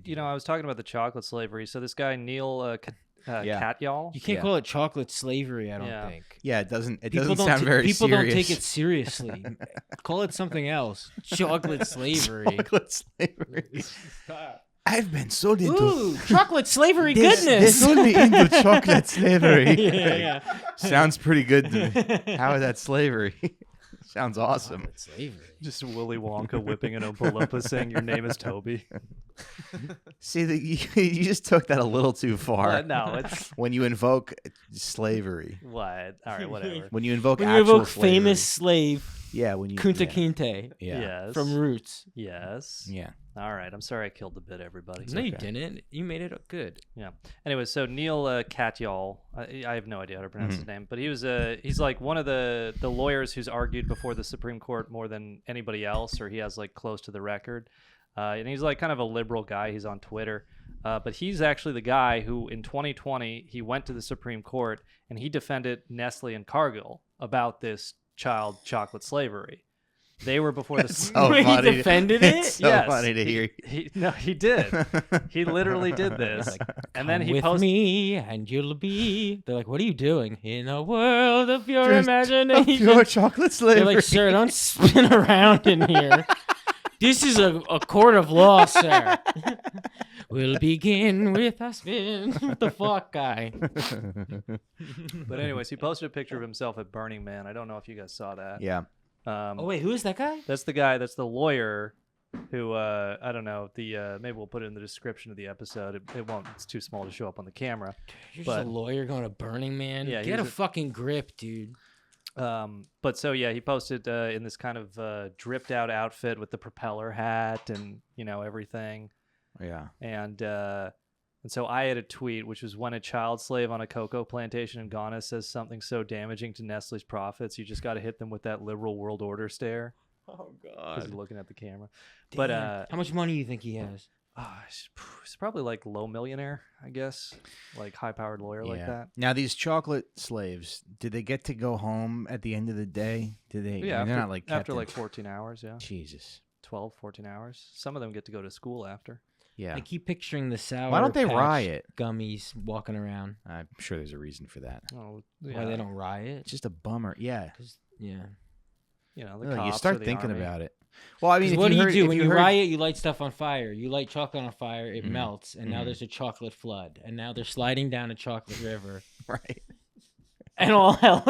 I was talking about the chocolate slavery. So this guy Neil Katyal. You can't call it chocolate slavery, I don't Yeah. think. Yeah, it doesn't People don't sound very people serious. don't take it seriously. Call it something else. Chocolate slavery. Chocolate slavery. I've been sold into Ooh, chocolate slavery They goodness. sold me into chocolate slavery. yeah. Sounds pretty good to me. How is that slavery? Sounds awesome. Chocolate slavery. Just Willy Wonka whipping an Oompa Loompa saying your name is Toby. See, you just took that a little too far. No, it's When you invoke slavery. what? All right, whatever. When you invoke When you actual evoke slavery. famous slave Yeah, when you Kunta yeah. Kinte Yeah. Yes. from Roots. Yes. Yeah. All right. I'm sorry I killed the bit, everybody. No, you okay. didn't. You made it good. Yeah. Anyway, so Neil Katyal, I have no idea how to pronounce his name, but he's like one of the lawyers who's argued before the Supreme Court more than anybody else, or he has like close to the record. And he's like kind of a liberal guy. He's on Twitter. But he's actually the guy who in 2020, he went to the Supreme Court and he defended Nestle and Cargill about this child chocolate slavery. They were before the so Wait, he funny. defended It's it? so Yes. funny to hear. He did. He literally did this. And then Come he with posted. me and you'll be. They're like, what are you doing? In a world of your Just imagination. Pure chocolate They're slavery. like, sir, don't spin around in here. This is a court of law, sir. We'll begin with a spin. What the fuck, guy? But anyways, he posted a picture of himself at Burning Man. I don't know if you guys saw that. Yeah. Oh, wait, who is that guy? That's the guy. That's the lawyer who I don't know. Maybe we'll put it in the description of the episode. It won't. It's too small to show up on the camera. You're But- just a lawyer going to Burning Man? Yeah, Get a he's a- fucking grip, dude. But so yeah, he posted in this kind of dripped out outfit with the propeller hat and everything. Yeah. And so I had a tweet, which was when a child slave on a cocoa plantation in Ghana says something so damaging to Nestle's profits, you just got to hit them with that liberal world order stare. Oh, Because he's looking at the camera. But how much money do you think he has? he's probably like low millionaire, I guess, like high powered lawyer like that. Now these chocolate slaves, did they get to go home at the end of the day? Did they? Yeah, I mean, they're after, not like after kept in- like 14 hours, yeah. Jesus. 12, 14 hours. Some of them get to go to school after. Yeah. I keep picturing the sour Why don't they Patch riot? gummies walking around. I'm sure there's a reason for that. Oh, Why they don't riot? It's just a bummer. Yeah. 'Cause- yeah. The Like, cops you or start the thinking army. about it. Well, I mean, 'Cause if what do you heard- do if when you heard- riot? You light stuff on fire. You light chocolate on fire, it Mhm. melts, and now Mhm. there's a chocolate flood, and now they're sliding down a chocolate river, Right. and all hell's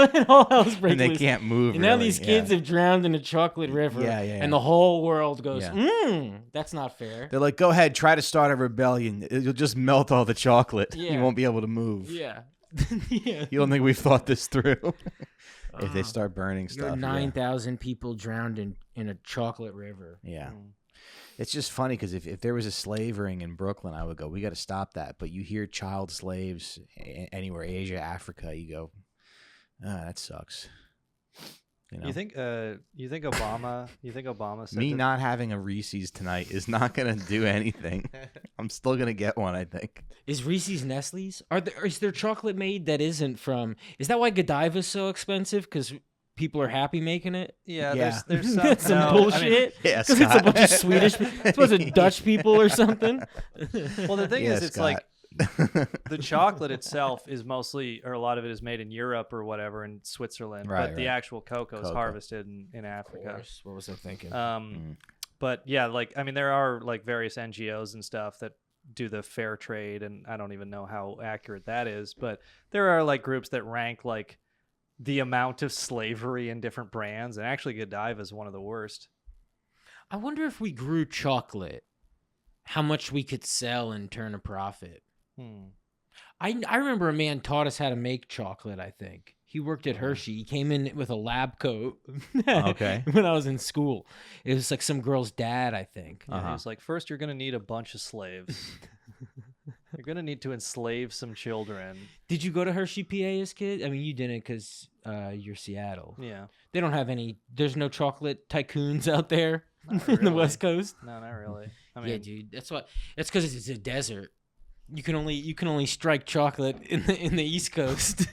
breaking And they loose. can't move. And now really, these kids yeah. have drowned in a chocolate river, Yeah, yeah, and yeah. the whole world goes, Yeah. that's not fair. They're like, go ahead, try to start a rebellion. You'll just melt all the chocolate. Yeah. You won't be able to move. Yeah. Yeah. You don't think we've thought this through? If they Ah. start burning You're stuff. 9,000 people drowned in a chocolate river. Yeah. Mm. It's just funny because if there was a slave ring in Brooklyn, I would go, we got to stop that. But you hear child slaves anywhere, Asia, Africa, you go, that sucks. You know? You think Obama said Me that- not having a Reese's tonight is not going to do anything. I'm still going to get one, I think. Is Reese's Nestle's? Is there chocolate made that isn't from? Is that why Godiva's so expensive? Because people are happy making it. Yeah, Yeah. there's some, That's some no, I mean, bullshit. Yeah, Because it's a Scott. bunch of Swedish, it's a bunch of Dutch people or something. well, the thing Yeah, is, it's Scott. like the chocolate itself is mostly, or a lot of it is made in Europe or whatever, in Switzerland. Right, but the right. actual cocoa is Cocoa. harvested in Africa. What was I thinking? But yeah, like I mean, there are like various NGOs and stuff that do the fair trade, and I don't even know how accurate that is. But there are like groups that rank like the amount of slavery in different brands, and actually Godiva is one of the worst. I wonder if we grew chocolate, how much we could sell and turn a profit. I remember a man taught us how to make chocolate, I think. He worked at Hershey. He came in with a lab coat. Okay. When I was in school. It was like some girl's dad, I think. Yeah, he was like, first you're gonna need a bunch of slaves. You're gonna need to enslave some children. Did you go to Hershey, PA as kid? I mean, you didn't because you're Seattle. Yeah. They don't have any, there's no chocolate tycoons out there Not in the really. West Coast. No, not really. I mean, Yeah, dude. That's because it's a desert. You can only strike chocolate in the East Coast.